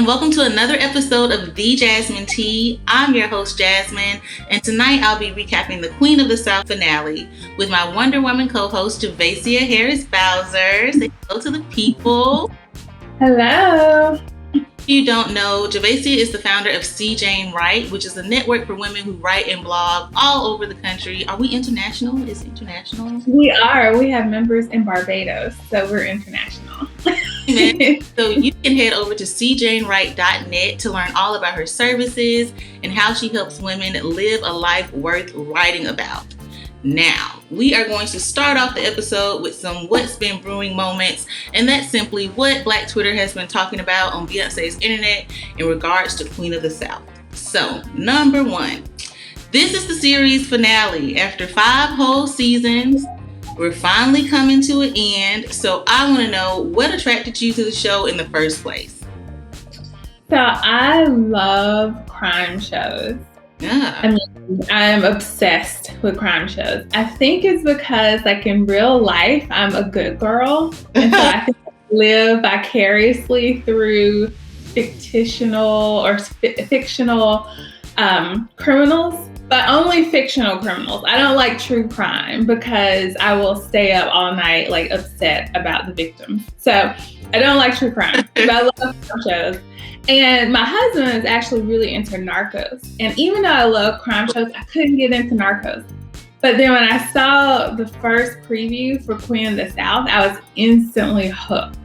and welcome to another episode of TheJasmineTea. I'm your host, Jasmine, and tonight I'll be recapping the Queen of the South finale with my Wonder Woman co-host, Jaressa Harris-Bowser. Say hello to the people. Hello. If you don't know, Jaressa is the founder of R.I.P, which is a network for women who write and blog all over the country. Are we international? Is it international? We are. We have members in Barbados, so we're international. So you can head over to cjanewright.net to learn all about her services and how she helps women live a life worth writing about. Now, we are going to start off the episode with some what's been brewing moments, and that's simply what Black Twitter has been talking about on Beyonce's internet in regards to Queen of the South. So, number one, this is the series finale. After 5 whole seasons, we're finally coming to an end. So I want to know, what attracted you to the show in the first place? So I love crime shows. Yeah. I mean, I'm obsessed with crime shows. I think it's because, like, in real life, I'm a good girl. And so I think I live vicariously through fictional criminals. But only fictional criminals. I don't like true crime because I will stay up all night, like, upset about the victims. So I don't like true crime, but I love crime shows. And my husband is actually really into Narcos. And even though I love crime shows, I couldn't get into Narcos. But then when I saw the first preview for Queen of the South, I was instantly hooked.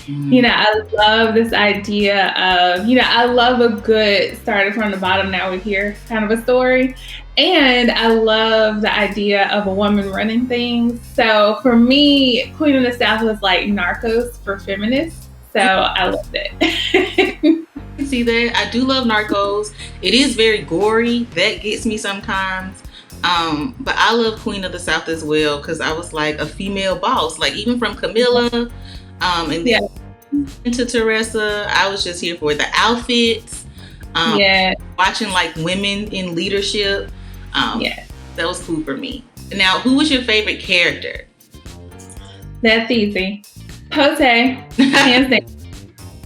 You know, I love this idea of, I love a good started from the bottom, now we're here kind of a story. And I love the idea of a woman running things. So for me, Queen of the South was like Narcos for feminists. So I loved it. I can see that. I do love Narcos. It is very gory. That gets me sometimes. But I love Queen of the South as well because I was like a female boss. Like, even from Camilla, and then into Jaressa, I was just here for the outfits. Watching like women in leadership. That was cool for me. Now, who was your favorite character? That's easy. Pote, hands down.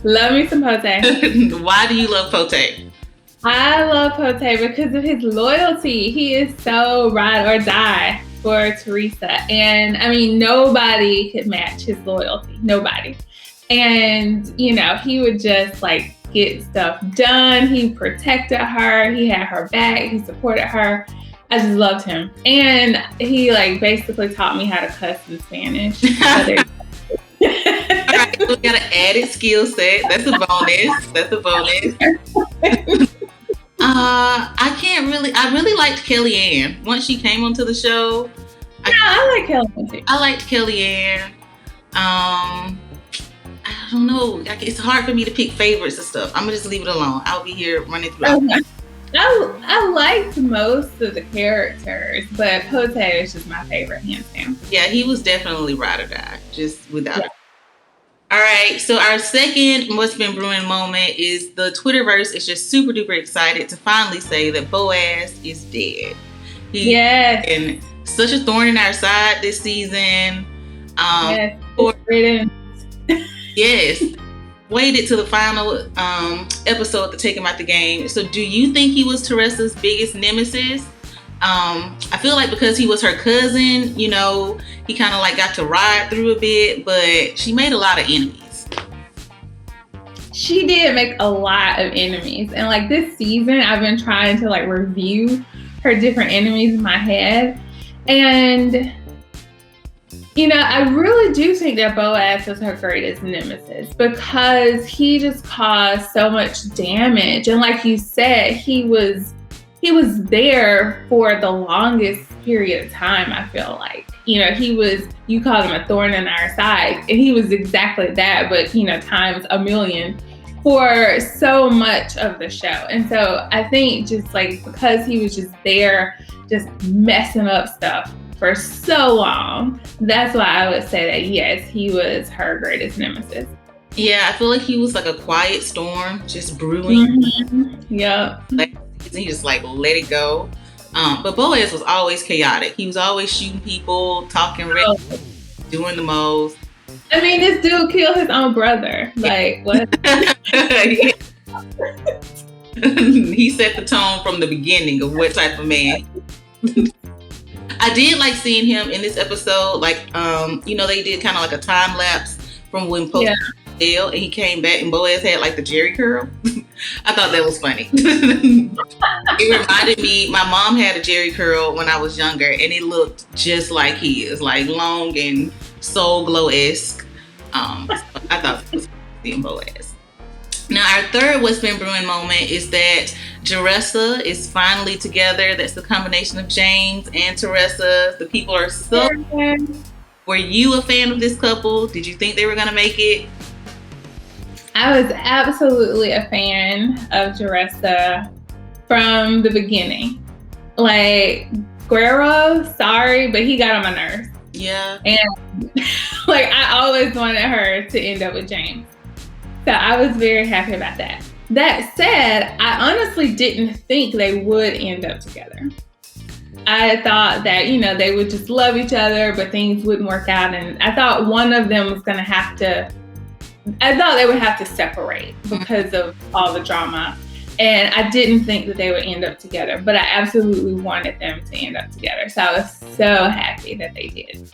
Love me some Pote. Why do you love Pote? I love Pote because of his loyalty. He is so ride or die for Teresa. And I mean, nobody could match his loyalty. Nobody. And, he would just like get stuff done. He protected her. He had her back. He supported her. I just loved him. And he like basically taught me how to cuss in Spanish. All right, so we got an added skill set. That's a bonus. I really liked Kellyanne once she came onto the show. I like Kellyanne too. I liked Kellyanne. I don't know. Like, it's hard for me to pick favorites and stuff. I'm gonna just leave it alone. I'll be here running through. Okay. I liked most of the characters, but Pote is just my favorite, hands down. Yeah, he was definitely ride or die, just without it. All right, so our second What's Been Brewing moment is the Twitterverse is just super duper excited to finally say that Boaz is dead. Yes. And such a thorn in our side this season. Yes. Waited to the final episode to take him out the game. So do you think he was Teressa's biggest nemesis? I feel like because he was her cousin, he kind of like got to ride through a bit, but she made a lot of enemies. She did make a lot of enemies. And like this season, I've been trying to like review her different enemies in my head. And I really do think that Boaz was her greatest nemesis because he just caused so much damage. And like you said, he was there for the longest period of time, I feel like. You called him a thorn in our side, and he was exactly that, but, times a million for so much of the show. And so I think just like because he was just there, just messing up stuff for so long, that's why I would say that, yes, he was her greatest nemesis. Yeah, I feel like he was like a quiet storm, just brewing. Mm-hmm. Yeah. He just like let it go. But Boaz was always chaotic. He was always shooting people, talking reckless, doing the most. I mean, this dude killed his own brother. Like, what? He set the tone from the beginning of what type of man. I did like seeing him in this episode. Like, they did kind of like a time lapse from when Pote jail, and he came back, and Boaz had like the Jerry curl. I thought that was funny. It reminded me, my mom had a Jerry curl when I was younger, and it looked just like his, like long and Soul Glow-esque. So I thought it was funny seeing Boaz. Now, our third What's Been Brewing moment is that Jaressa is finally together. That's the combination of James and Teresa. The people are so... Were you a fan of this couple? Did you think they were going to make it? I was absolutely a fan of Jaressa from the beginning. Like, Guerrero, sorry, but he got on my nerves. Yeah. And like, I always wanted her to end up with James. So I was very happy about that. That said, I honestly didn't think they would end up together. I thought that, they would just love each other, but things wouldn't work out. And I thought one of them was going to have to, I thought they would have to separate because of all the drama. And I didn't think that they would end up together, but I absolutely wanted them to end up together. So I was so happy that they did.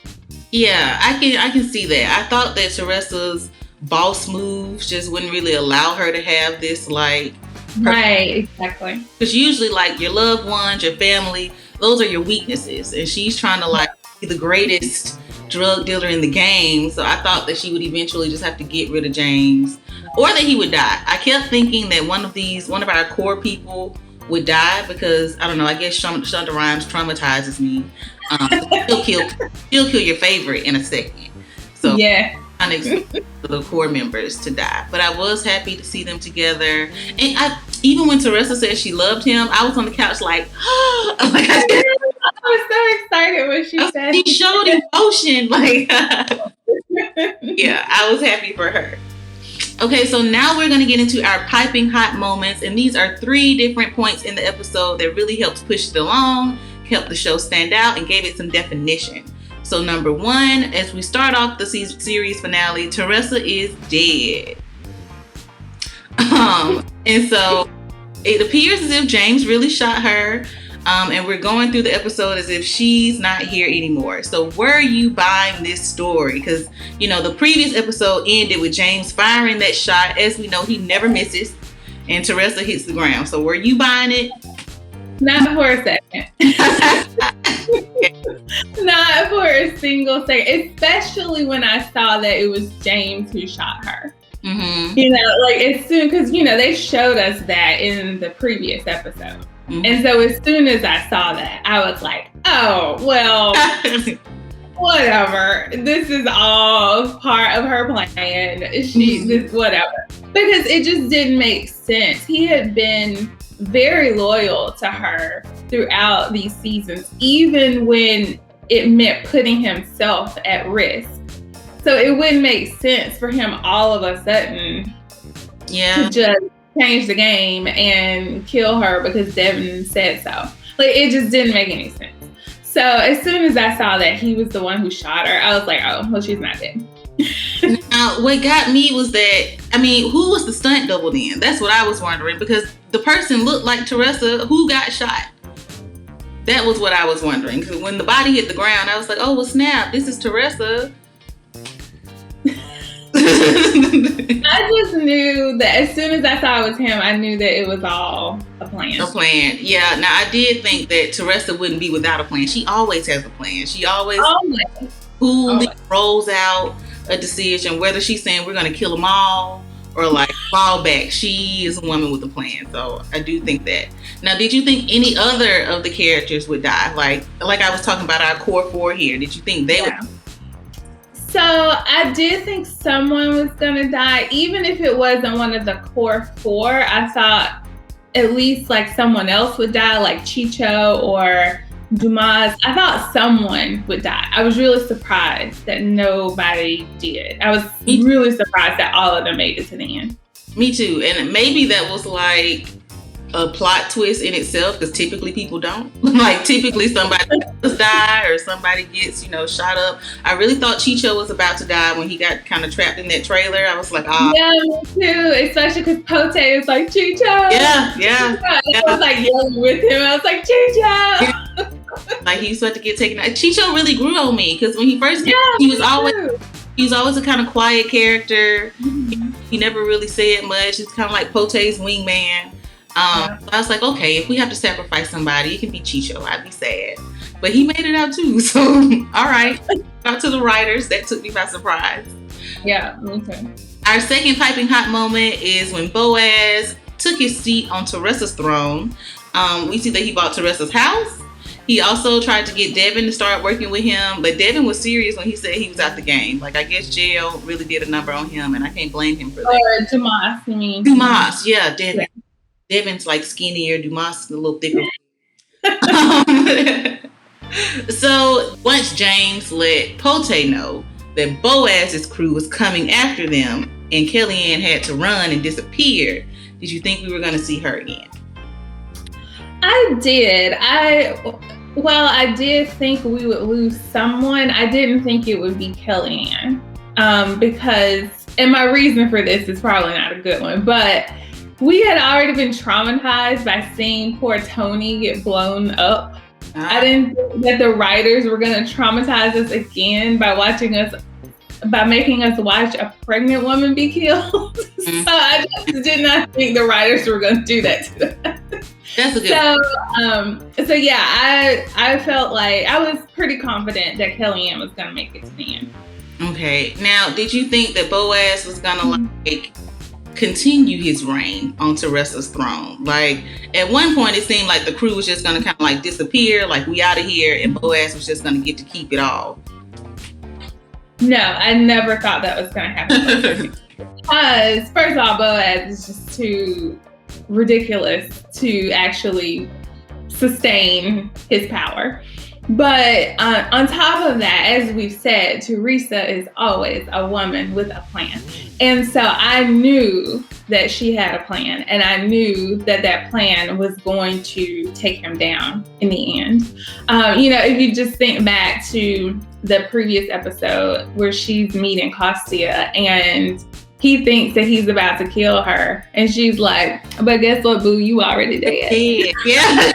Yeah, I can see that. I thought that Teresa's boss moves just wouldn't really allow her to have this, like... Right, exactly. Because usually, like, your loved ones, your family, those are your weaknesses. And she's trying to, like, be the greatest drug dealer in the game. So I thought that she would eventually just have to get rid of James, or that he would die. I kept thinking that one of our core people would die, because, I don't know, I guess Shonda Rhimes traumatizes me. She'll kill your favorite in a second. So yeah. I expect the core members to die, but I was happy to see them together. And even when Teresa said she loved him, I was on the couch like, I was so excited when she said. She showed emotion, like, yeah, I was happy for her. Okay, so now we're going to get into our piping hot moments, and these are 3 different points in the episode that really helps push it along, helped the show stand out, and gave it some definition. So number 1, as we start off the series finale, Teresa is dead. And so it appears as if James really shot her. And we're going through the episode as if she's not here anymore. So were you buying this story? Because, the previous episode ended with James firing that shot. As we know, he never misses. And Teresa hits the ground. So were you buying it? Not for a second. Not for a single second. Especially when I saw that it was James who shot her. Mm-hmm. Like as soon, because, they showed us that in the previous episode. Mm-hmm. And so as soon as I saw that, I was like, oh, well, whatever. This is all part of her plan. This whatever. Because it just didn't make sense. He had been very loyal to her throughout these seasons, even when it meant putting himself at risk. So it wouldn't make sense for him all of a sudden to just change the game and kill her because Devin said so. Like, it just didn't make any sense. So as soon as I saw that he was the one who shot her, I was like, oh, well, she's not dead. Now, what got me was that, who was the stunt double then? That's what I was wondering, because the person looked like Teresa who got shot. That was what I was wondering. Because when the body hit the ground, I was like, oh, well, snap, this is Teresa. I just knew that as soon as I saw it was him, I knew that it was all a plan. A plan, yeah. Now, I did think that Teresa wouldn't be without a plan. She always has a plan. She always coolly rolls out a decision, whether she's saying we're going to kill them all or like fall back. She is a woman with a plan. So I do think that. Now, did you think any other of the characters would die? Like I was talking about our core 4 here. Did you think they would? So I did think someone was going to die. Even if it wasn't one of the core 4, I thought at least like someone else would die, like Chicho or Dumas. I thought someone would die. I was really surprised that nobody did. I was really surprised that all of them made it to the end. Me too. And maybe that was like a plot twist in itself, because typically people don't. Like, typically somebody does die or somebody gets, shot up. I really thought Chicho was about to die when he got kind of trapped in that trailer. I was like, Yeah, me too. Especially because Pote is like, Chicho. Yeah. I was like yelling with him. I was like, Chicho. Like, he was about to get taken out. Chicho really grew on me, because when he first came, he was always a kind of quiet character. Mm-hmm. He never really said much. He's kind of like Pote's wingman. So I was like, okay, if we have to sacrifice somebody, it can be Chicho. I'd be sad. But he made it out too. So, all right. Out to the writers. That took me by surprise. Yeah, me too. Our second piping hot moment is when Boaz took his seat on Jaressa's throne. We see that he bought Jaressa's house. He also tried to get Devin to start working with him, but Devin was serious when he said he was out the game. Like, I guess jail really did a number on him, and I can't blame him for that. Or Dumas, you mean? Dumas, yeah, Devin. Yeah. Devin's like skinnier, Dumas a little thicker. So once James let Pote know that Boaz's crew was coming after them and Kellyanne had to run and disappear, did you think we were going to see her again? I did. I did think we would lose someone. I didn't think it would be Kellyanne. Because, and my reason for this is probably not a good one, but we had already been traumatized by seeing poor Tony get blown up. I didn't think that the writers were going to traumatize us again by making us watch a pregnant woman be killed. So I just did not think the writers were going to do that to us. That's a good So yeah, I felt like I was pretty confident that Kellyanne was going to make it to the end. Okay. Now, did you think that Boaz was going to continue his reign on Jaressa's throne? Like, at one point, it seemed like the crew was just going to kind of like disappear, like, we out of here, and Boaz was just going to get to keep it all. No, I never thought that was going to happen. Because, first of all, Boaz is just too ridiculous to actually sustain his power. But on top of that, as we've said, Teresa is always a woman with a plan. And so I knew that she had a plan, and I knew that that plan was going to take him down in the end. If you just think back to the previous episode where she's meeting Kostya and he thinks that he's about to kill her, and she's like, but guess what, boo, you already dead. Yeah.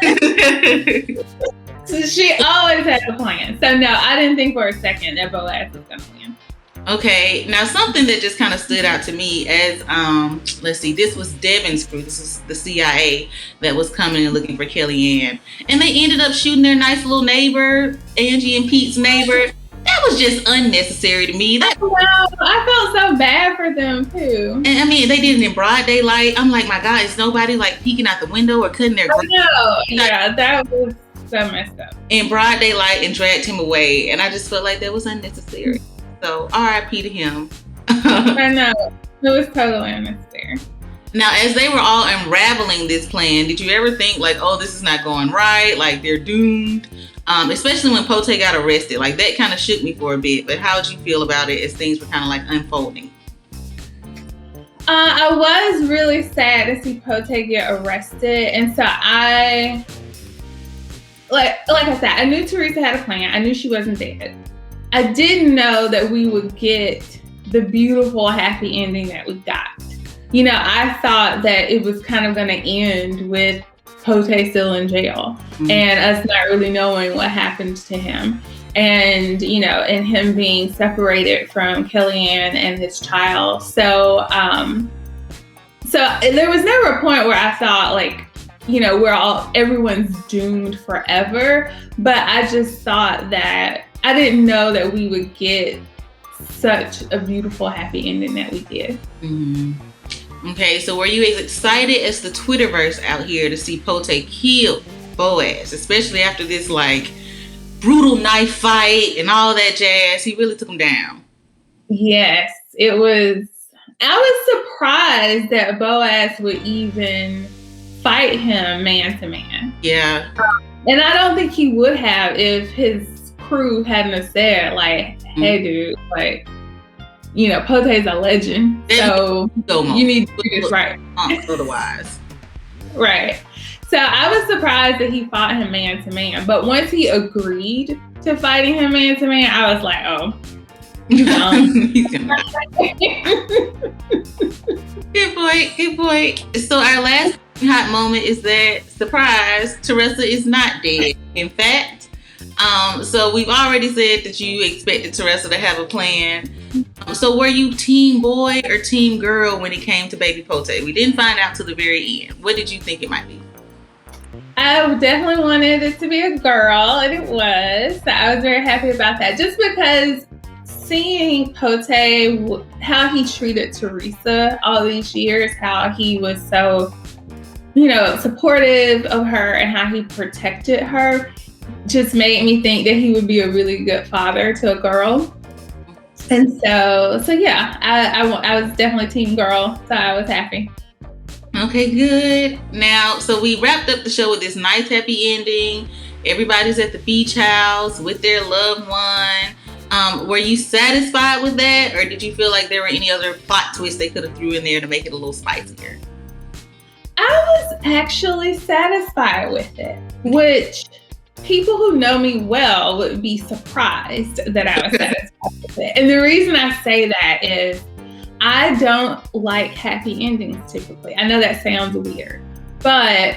So she always had a plan. So no, I didn't think for a second that Boaz was going to win. Okay, now something that just kind of stood out to me as, this was Devin's crew. This was the CIA that was coming and looking for Kellyanne. And they ended up shooting their nice little neighbor, Angie and Pete's neighbor. That was just unnecessary to me. I felt so bad for them too. And I mean, they did it in broad daylight. I'm like, my God, is nobody like peeking out the window or cutting their grass? Yeah, that was so messed up. In broad daylight, and dragged him away. And I just felt like that was unnecessary. So R.I.P. to him. I know. It was totally unnecessary. Now, as they were all unraveling this plan, did you ever think like, oh, this is not going right? Like, they're doomed? Especially when Pote got arrested. Like, that kind of shook me for a bit. But how did you feel about it as things were kind of like unfolding? I was really sad to see Pote get arrested. And so like I said, I knew Teresa had a plan. I knew she wasn't dead. I didn't know that we would get the beautiful, happy ending that we got. I thought that it was kind of going to end with Pote still in jail and us not really knowing what happened to him. And, and him being separated from Kellyanne and his child. So there was never a point where I thought like, everyone's doomed forever. But I just thought that I didn't know that we would get such a beautiful, happy ending that we did. Mm-hmm. Okay, so were you as excited as the Twitterverse out here to see Pote kill Boaz, especially after this like brutal knife fight and all that jazz? He really took him down. Yes, it was. I was surprised that Boaz would even fight him man to man. Yeah. And I don't think he would have if his crew hadn't said like, hey dude, like, Pote's a legend, so you need to do this right. Otherwise. Right. So I was surprised that he fought him man to man. But once he agreed to fighting him man to man, I was like, oh, he's gonna Good point. So our last hot moment is that, surprise, Jaressa is not dead. In fact, so we've already said that you expected Jaressa to have a plan. So were you team boy or team girl when it came to baby Pote? We didn't find out till the very end. What did you think it might be? I definitely wanted it to be a girl, and it was. So I was very happy about that. Just because seeing Pote, how he treated Teresa all these years, how he was so, supportive of her and how he protected her, just made me think that he would be a really good father to a girl. And so yeah, I was definitely team girl, so I was happy. Okay, good. Now, so we wrapped up the show with this nice happy ending. Everybody's at the beach house with their loved one. Were you satisfied with that, or did you feel like there were any other plot twists they could have threw in there to make it a little spicier? I was actually satisfied with it, which people who know me well would be surprised that I was satisfied with it. And the reason I say that is I don't like happy endings typically. I know that sounds weird, but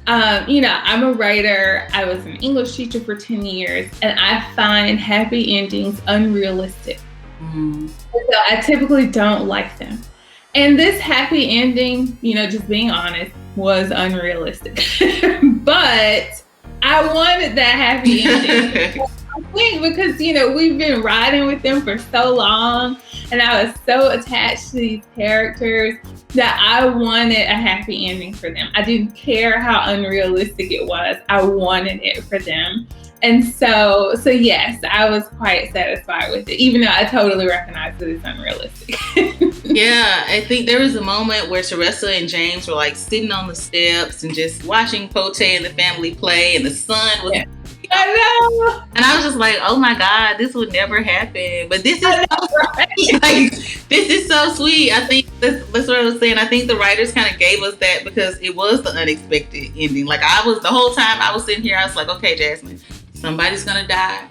I'm a writer. I was an English teacher for 10 years, and I find happy endings unrealistic. Mm-hmm. So I typically don't like them. And this happy ending, just being honest, was unrealistic. But I wanted that happy ending. I think because, we've been riding with them for so long, and I was so attached to these characters that I wanted a happy ending for them. I didn't care how unrealistic it was. I wanted it for them. And so yes, I was quite satisfied with it, even though I totally recognize that it's unrealistic. Yeah, I think there was a moment where Jaressa and James were like sitting on the steps and just watching Pote and the family play, and the sun was... Yeah. I know. And I was just like, oh my God, this would never happen. But this is so sweet. Like, this is so sweet. I think that's what I was saying. I think the writers kind of gave us that because it was the unexpected ending. Like, the whole time I was sitting here, I was like, okay, Jasmine, somebody's gonna die.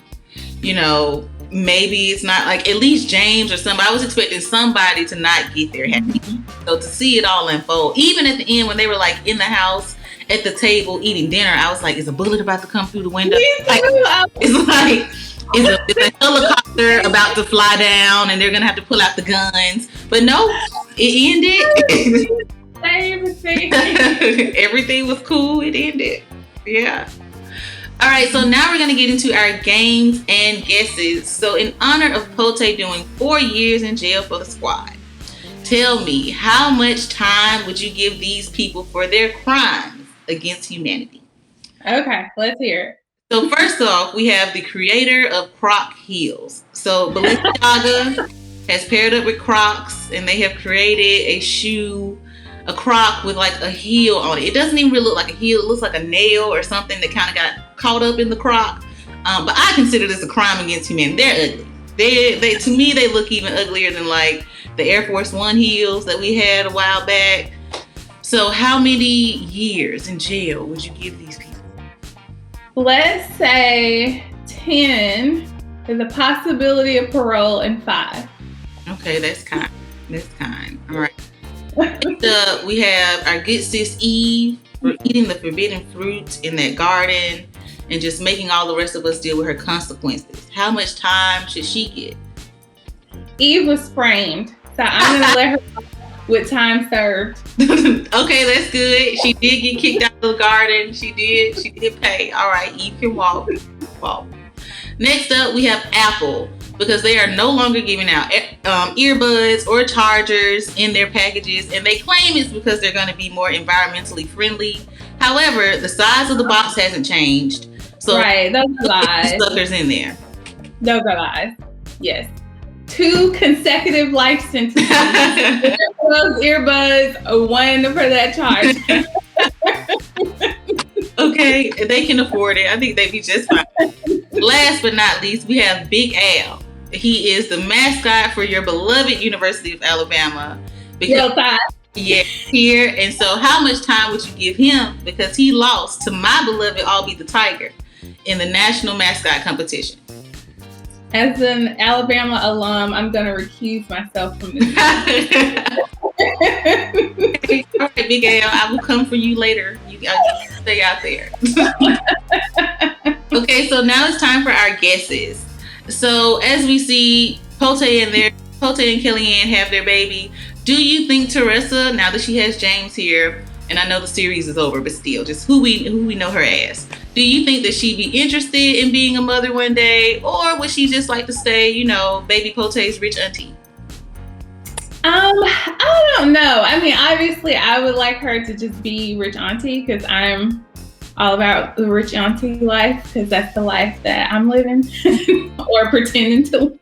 Maybe it's not like at least James or somebody. I was expecting somebody to not get their happy. Mm-hmm. So to see it all unfold, even at the end when they were like in the house at the table eating dinner, I was like, is a bullet about to come through the window? Is a helicopter about to fly down and they're going to have to pull out the guns? But no, it ended. Everything was cool. It ended. Yeah. All right, so now we're going to get into our games and guesses. So in honor of Pote doing 4 years in jail for the squad, tell me, how much time would you give these people for their crimes against humanity? Okay, let's hear it. So first off, we have the creator of Croc heels. So Balenciaga has paired up with Crocs, and they have created a shoe, a Croc with like a heel on it. It doesn't even really look like a heel. It looks like a nail or something that kind of got caught up in the Croc. But I consider this a crime against humanity. They're ugly. They to me, they look even uglier than like the Air Force One heels that we had a while back. So how many years in jail would you give these people? Let's say 10 with a possibility of parole and 5. Okay, that's kind. All right. We have our good sis Eve for eating the forbidden fruit in that garden and just making all the rest of us deal with her consequences. How much time should she get? Eve was framed, so I'm going to let her with time served. Okay, that's good. She did get kicked out of the garden. She did pay. All right, Eve can walk. Next up, we have Apple, because they are no longer giving out earbuds or chargers in their packages, and they claim it's because they're going to be more environmentally friendly. However, the size of the box hasn't changed. So right, those are lies. Suckers in there. Those are lies. Yes. 2 consecutive life sentences. For those earbuds, 1 for that charge. Okay, they can afford it. I think they'd be just fine. Last but not least, we have Big Al. He is the mascot for your beloved University of Alabama. Yeah, here. And so how much time would you give him? Because he lost to my beloved Albie the Tiger in the national mascot competition. As an Alabama alum, I'm going to recuse myself from this. All right, Big Al, I will come for you later. You stay out there. Okay, so now it's time for our guesses. So as we see Pote and Kellyanne have their baby, do you think Jaressa, now that she has James here, and I know the series is over, but still, just who we know her as, do you think that she'd be interested in being a mother one day, or would she just like to stay, baby Pote's rich auntie? I don't know. I mean, obviously, I would like her to just be rich auntie because I'm all about the rich auntie life because that's the life that I'm living or pretending to live.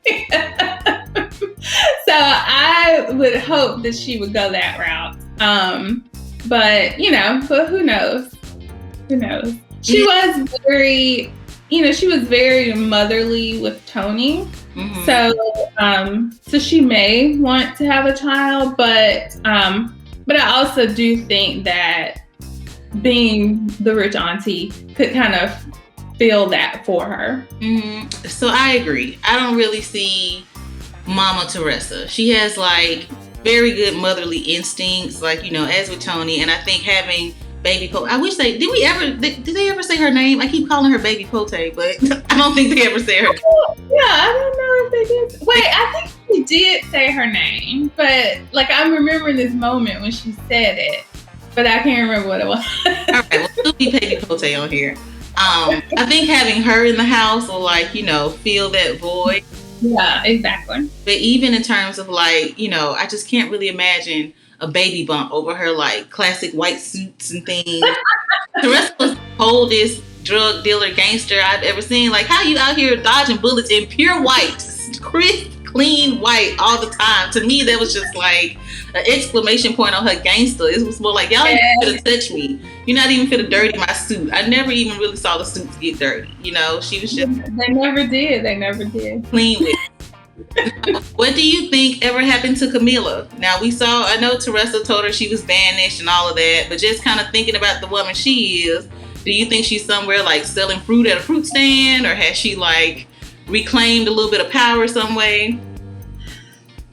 So I would hope that she would go that route. But who knows? Who knows? She was very, she was very motherly with Tony. Mm-hmm. So she may want to have a child, but I also do think that being the rich auntie could kind of fill that for her. Mm-hmm. So I agree. I don't really see Mama Jaressa. She has like very good motherly instincts, like, as with Tony. And I think having baby Pote, I wish did they ever say her name? I keep calling her baby Pote, but I don't think they ever said her. Yeah, I don't know if they did. Wait, I think she did say her name, but like I'm remembering this moment when she said it, but I can't remember what it was. All right, well, still be baby Pote on here. I think having her in the house will fill that void. Yeah, exactly. But even in terms of I just can't really imagine a baby bump over her classic white suits and things. Jaressa was the coldest drug dealer gangster I've ever seen. Like, how you out here dodging bullets in pure white, crisp, clean white all the time? To me, that was just like an exclamation point on her gangster. It was more like, y'all ain't even finna touch me. You're not even finna dirty my suit. I never even really saw the suits get dirty. She was just... They never did. Clean with it. What do you think ever happened to Camilla? Now I know Jaressa told her she was banished and all of that, but just kind of thinking about the woman she is, do you think she's somewhere selling fruit at a fruit stand, or has she reclaimed a little bit of power some way?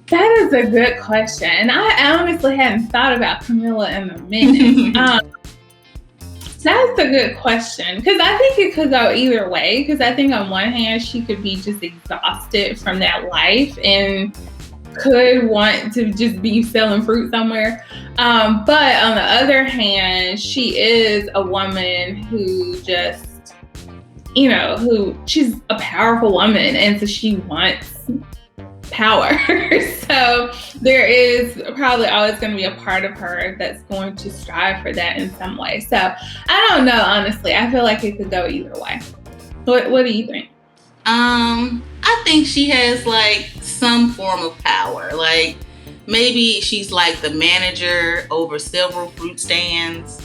That is a good question. And I honestly hadn't thought about Camilla in a minute. That's a good question, because I think it could go either way, because I think on one hand she could be just exhausted from that life and could want to just be selling fruit somewhere, but on the other hand she is a woman who just she's a powerful woman, and so she wants power. So there is probably always going to be a part of her that's going to strive for that in some way. So I don't know, honestly. I feel like it could go either way. What do you think? I think she has some form of power. Maybe she's the manager over several fruit stands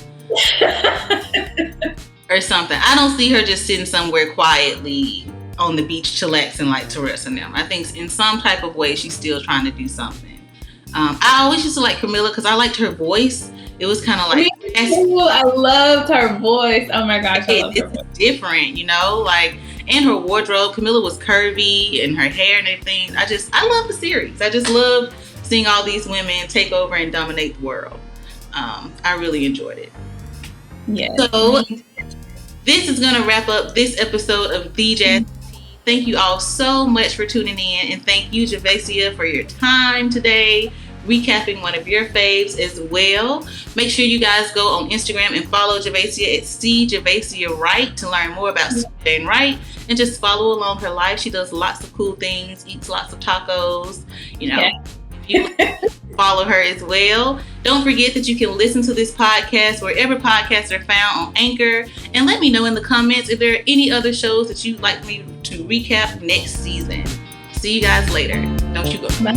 or something. I don't see her just sitting somewhere quietly on the beach chillaxing like Jaressa and them. I think in some type of way she's still trying to do something. I always used to like Camilla because I liked her voice. It was kind of like... I loved her voice. Oh my gosh, I love her voice. It's different, and her wardrobe. Camilla was curvy and her hair and everything. I love the series. I just love seeing all these women take over and dominate the world. I really enjoyed it. Yeah. So this is going to wrap up this episode of The Jasmine Tea. Thank you all so much for tuning in, and thank you, Jaressa, for your time today, recapping one of your faves as well. Make sure you guys go on Instagram and follow Jaressa at @CJaressa to learn more about Jane Wright and just follow along her life. She does lots of cool things, eats lots of tacos, You follow her as well. Don't forget that you can listen to this podcast wherever podcasts are found on Anchor, and let me know in the comments if there are any other shows that you'd like me to recap next season. See you guys later. Don't you go. Bye.